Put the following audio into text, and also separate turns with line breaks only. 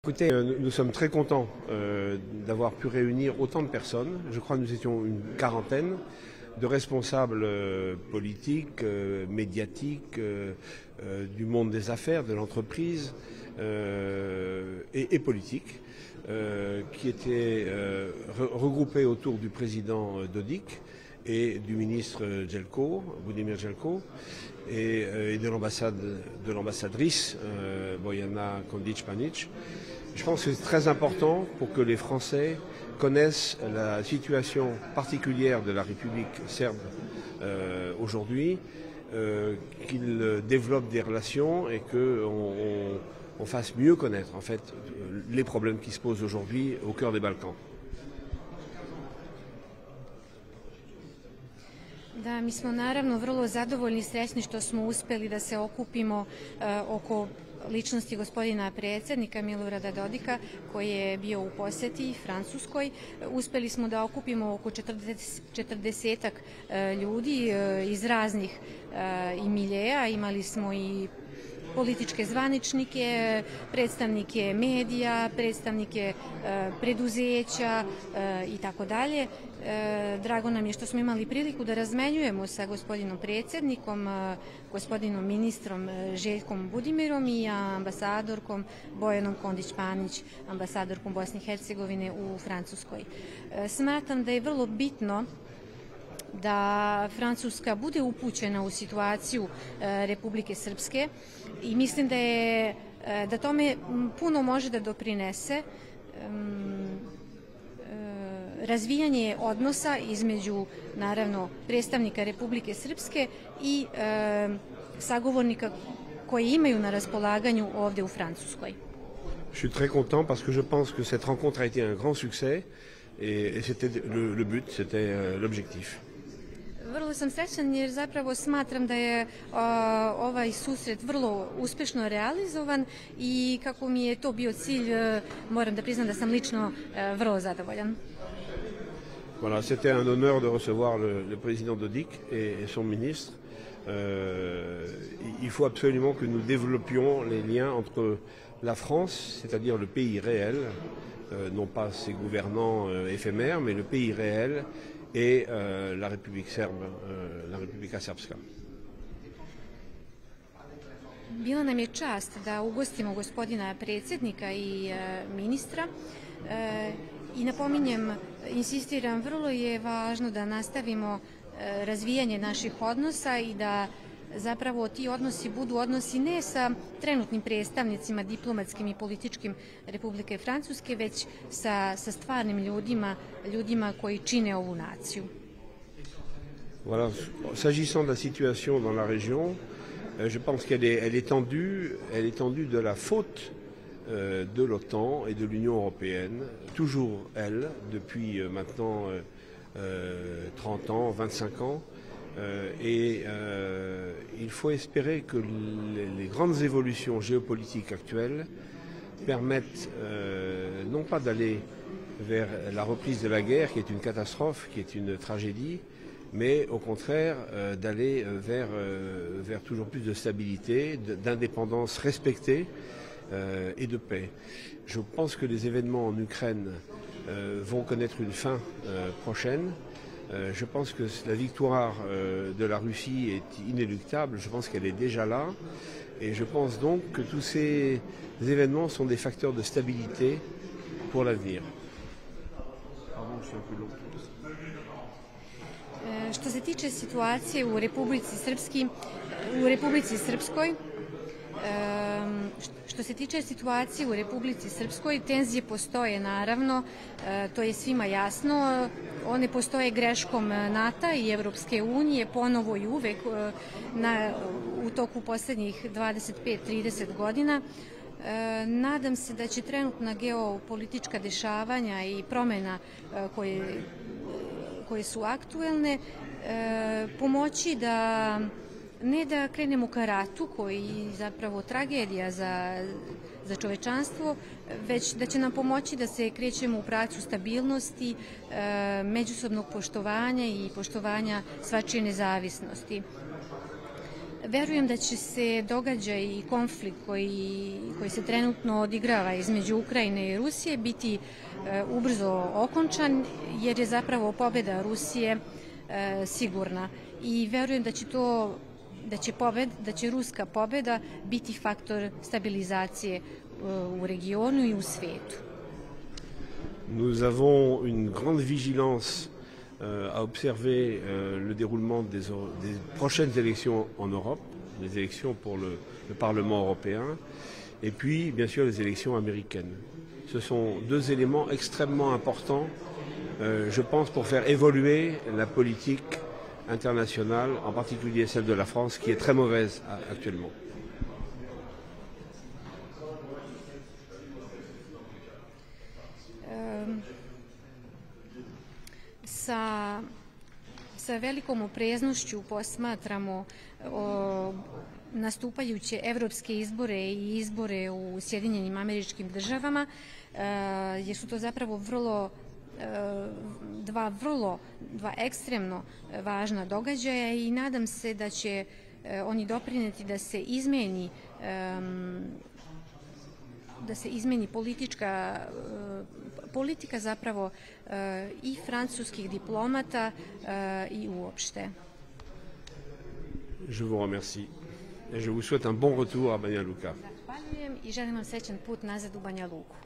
Écoutez, nous sommes très contents d'avoir pu réunir autant de personnes. Je crois que nous étions une quarantaine de responsables politiques, médiatiques, du monde des affaires, de l'entreprise et politiques, qui étaient regroupés autour du président Dodik et du ministre Vladimir Jelko, et de l'ambassadrice Bojana Kondic-Panic. Je pense que c'est très important pour que les Français connaissent la situation particulière de la République serbe aujourd'hui, qu'ils développent des relations et qu'on fasse mieux connaître en fait les problèmes qui se posent aujourd'hui au cœur des Balkans.
Da, mi smo naravno vrlo zadovoljni i srećni što smo uspeli da se okupimo oko ličnosti gospodina predsjednika Milorada Dodika, koji je bio u posjeti Francuskoj. Uspeli smo da okupimo oko 40-ak ljudi iz raznih miljeja. Imali smo i političke zvaničnike, predstavnike medija, predstavnike preduzeća i tako dalje. Drago nam je što smo imali priliku da razmenjujemo sa gospodinom predsjednikom, gospodinom ministrom Željkom Budimirom i ambasadorkom Bojanom Kondić-Panić, ambasadorkom Bosne i Hercegovine u Francuskoj. Smatram da je vrlo bitno da Francuska bude upućena u situaciju Republike Srpske i mislim da tome puno može da doprinese razvijanje odnosa između, naravno, predstavnika Republike Srpske i sagovornika koji imaju na raspolaganju ovde u Francuskoj.
Je suis très content parce que je pense que cette rencontre a été un grand succès et c'était le but, c'était l'objectif.
Vrlo sam srećan jer zapravo smatram da je ovaj susret vrlo uspešno realizovan i kako mi je to bio cilj, moram da priznam da sam lično vrlo zadovoljan.
Voilà, c'était un honneur de recevoir le président Dodik et son ministre. Il faut absolument que nous développions les liens entre la France, c'est-à-dire le pays réel, non pas ses gouvernants éphémères, mais le pays réel, et la République serbe, la Republika Srpska.
Bila nam je čast da ugostimo gospodina predsjednika i ministra i napominjem, insistiram, vrlo je važno da nastavimo razvijanje naših odnosa i da zapravo ti odnosi budu odnosi ne sa trenutnim predstavnicima diplomatskim i političkim Republike Francuske, već sa stvarnim ljudima koji čine ovu naciju.
Voilà. S'agissant de la situation dans la région, je pense qu'elle est tendue de la faute de l'OTAN et de l'Union européenne, toujours elle, depuis maintenant 30 ans, 25 ans. Il faut espérer que les grandes évolutions géopolitiques actuelles permettent non pas d'aller vers la reprise de la guerre, qui est une catastrophe, qui est une tragédie, mais au contraire d'aller vers toujours plus de stabilité, d'indépendance respectée et de paix. Je pense que les événements en Ukraine vont connaître une fin prochaine. Je pense que la victoire de la Russie est inéluctable, je pense qu'elle est déjà là, et je pense donc que tous ces événements sont des facteurs de stabilité pour l'avenir. Pardon, je suis un peu long.
Što se tiče situacije u Republici Srpskoj, tenzije postoje naravno, to je svima jasno. One postoje greškom NATO i Evropske unije, ponovo i uvek u toku poslednjih 25-30 godina. Nadam se da će trenutna geopolitička dešavanja i promjena koje su aktuelne pomoći da ne da krenemo ka ratu koji zapravo tragedija za čovečanstvo, već da će nam pomoći da se krećemo u pravcu stabilnosti, međusobnog poštovanja i poštovanja svačije nezavisnosti. Verujem da će se događaj i konflikt koji se trenutno odigrava između Ukrajine i Rusije biti ubrzo okončan, jer je zapravo pobjeda Rusije sigurna. I verujem da će ruska pobjeda biti faktor stabilizacije u regionu i u svijetu.
Nous avons une grande vigilance à observer le déroulement des prochaines élections en Europe, les élections pour le Parlement européen, et puis bien sûr les élections américaines. Ce sont deux éléments extrêmement importants, je pense, pour faire évoluer la politique internationale, en particulier celle de la France, qui est très mauvaise actuellement.
Sa velikom opreznošću posmatramo nastupajuće evropske izbore i izbore u Sjedinjenim Američkim Državama, jer su to zapravo dva ekstremno važna događaja i nadam se da će oni doprineti da se izmeni politika zapravo i francuskih diplomata i uopšte.
Je vous remercie et je vous souhaite un bon retour à Banja Luka.
Zahvaljujem i želim vam srećan put nazad u Banja Luku.